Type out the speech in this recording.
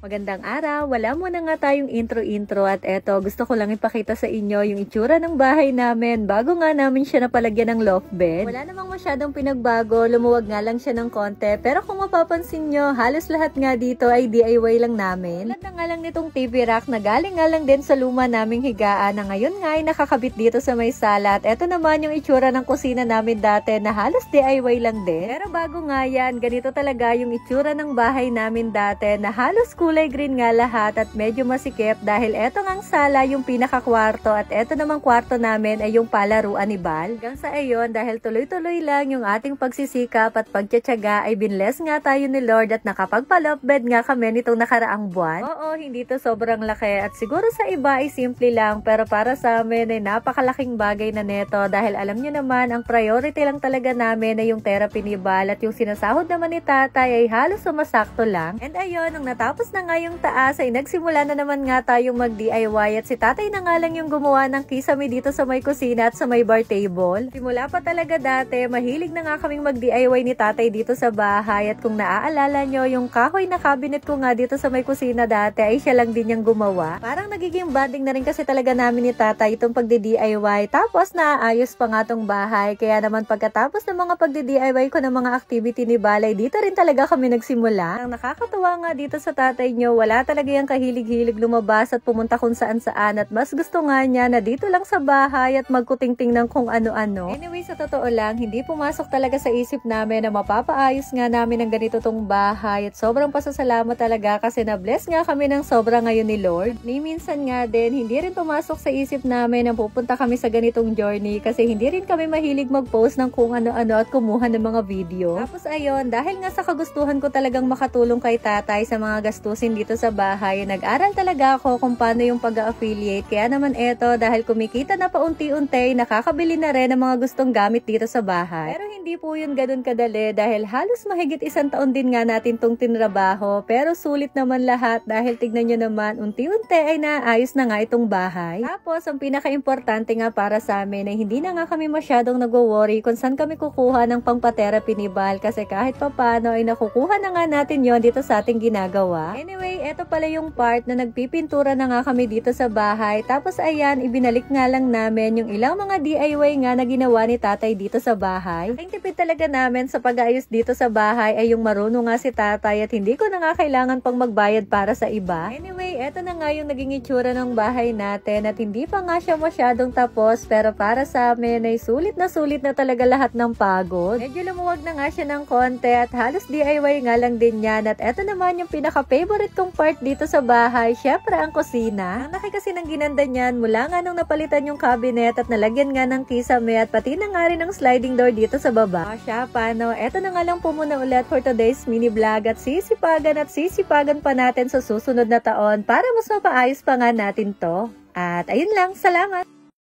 Magandang araw, wala muna nga tayong intro at eto, gusto ko lang ipakita sa inyo yung itsura ng bahay namin bago nga namin siya napalagyan ng loft bed. Wala namang masyadong pinagbago, lumuwag nga lang siya ng konti, pero kung mapapansin nyo, halos lahat nga dito ay DIY lang namin. Tulad na nga lang nitong TV rack na galing nga lang din sa luma naming higaan na ngayon nga ay nakakabit dito sa may sala at eto naman yung itsura ng kusina namin dati na halos DIY lang din. Pero bago nga yan, ganito talaga yung itsura ng bahay namin dati na halos kulay green nga lahat at medyo masikip dahil eto ngang sala yung pinakakwarto at eto namang kwarto namin ay yung palaruan ni Bal. Hanggang sa ayon dahil tuloy-tuloy lang yung ating pagsisikap at pagtsatsaga ay binless nga tayo ni Lord at nakapagpa-loft bed nga kami nitong nakaraang buwan. Oo, hindi to sobrang laki at siguro sa iba ay simple lang pero para sa amin ay napakalaking bagay na neto dahil alam nyo naman ang priority lang talaga namin ay yung therapy ni Bal at yung sinasahod naman ni tatay ay halos sumasakto lang. And ayun, nung natapos na nga yung taas ay nagsimula na naman nga tayong mag-DIY at si tatay na nga lang yung gumawa ng kisame dito sa may kusina at sa may bar table. Simula pa talaga dati, mahilig na nga kaming mag-DIY ni tatay dito sa bahay at kung naaalala nyo, yung kahoy na cabinet ko nga dito sa may kusina dati ay siya lang din yung gumawa. Parang nagiging bonding na rin kasi talaga namin ni tatay itong pagdi-DIY tapos naaayos pa nga tong bahay kaya naman pagkatapos ng mga pagdi-DIY ko ng mga activity ni Balay dito rin talaga kami nagsimula. Ang nakakatuwa nga dito sa tatay nyo, wala talaga yung kahilig-hilig lumabas at pumunta kung saan-saan at mas gusto nga niya na dito lang sa bahay at magkuting-ting ng kung ano-ano. Anyway, sa totoo lang, hindi pumasok talaga sa isip namin na mapapaayos nga namin ng ganito tong bahay at sobrang pasasalamat talaga kasi na-bless nga kami ng sobra ngayon ni Lord. Ni minsan nga din, hindi rin pumasok sa isip namin na pupunta kami sa ganitong journey kasi hindi rin kami mahilig mag-post ng kung ano-ano at kumuha ng mga video. Tapos ayun, dahil nga sa kagustuhan ko talagang makatulong kay tatay sa mga gastusin dito sa bahay, nag-aral talaga ako kung paano yung pag-affiliate. Kaya naman eto, dahil kumikita na paunti-unti, nakakabili na rin ng mga gustong gamit dito sa bahay. Pero hindi po yun ganun kadali dahil halos mahigit 1 taon din nga natin tong tinrabaho. Pero sulit naman lahat dahil tignan nyo naman, unti-unti ay naayos na nga itong bahay. Tapos, ang pinaka-importante nga para sa amin ay hindi na nga kami masyadong nagwo-worry kung saan kami kukuha ng pangpa-therapy ni Bal kasi kahit papano ay nakukuha na nga natin yon dito sa ating ginagawa. Anyway, eto pala yung part na nagpipintura na nga kami dito sa bahay. Tapos ayan, ibinalik nga lang namin yung ilang mga DIY nga na ginawa ni tatay dito sa bahay. Ang tipid talaga namin sa pag-ayos dito sa bahay ay yung marunong nga si tatay at hindi ko na nga kailangan pang magbayad para sa iba. Anyway, eto na nga yung naging itsura ng bahay natin at hindi pa nga siya masyadong tapos pero para sa amin ay sulit na talaga lahat ng pagod. Medyo lumuwag na nga siya ng konti at halos DIY nga lang din yan at eto naman yung pinaka-favorite kong part dito sa bahay, syempre ang kusina. Ang laki kasi ng ginanda niyan mula nga nung napalitan yung cabinet at nalagyan nga ng kisame at pati na nga rin ng sliding door dito sa baba. O siya, paano? Eto na nga lang po muna ulit for today's mini vlog at sisipagan pa natin sa susunod na taon para mas mapaayos pa nga natin to. At ayun lang, salamat!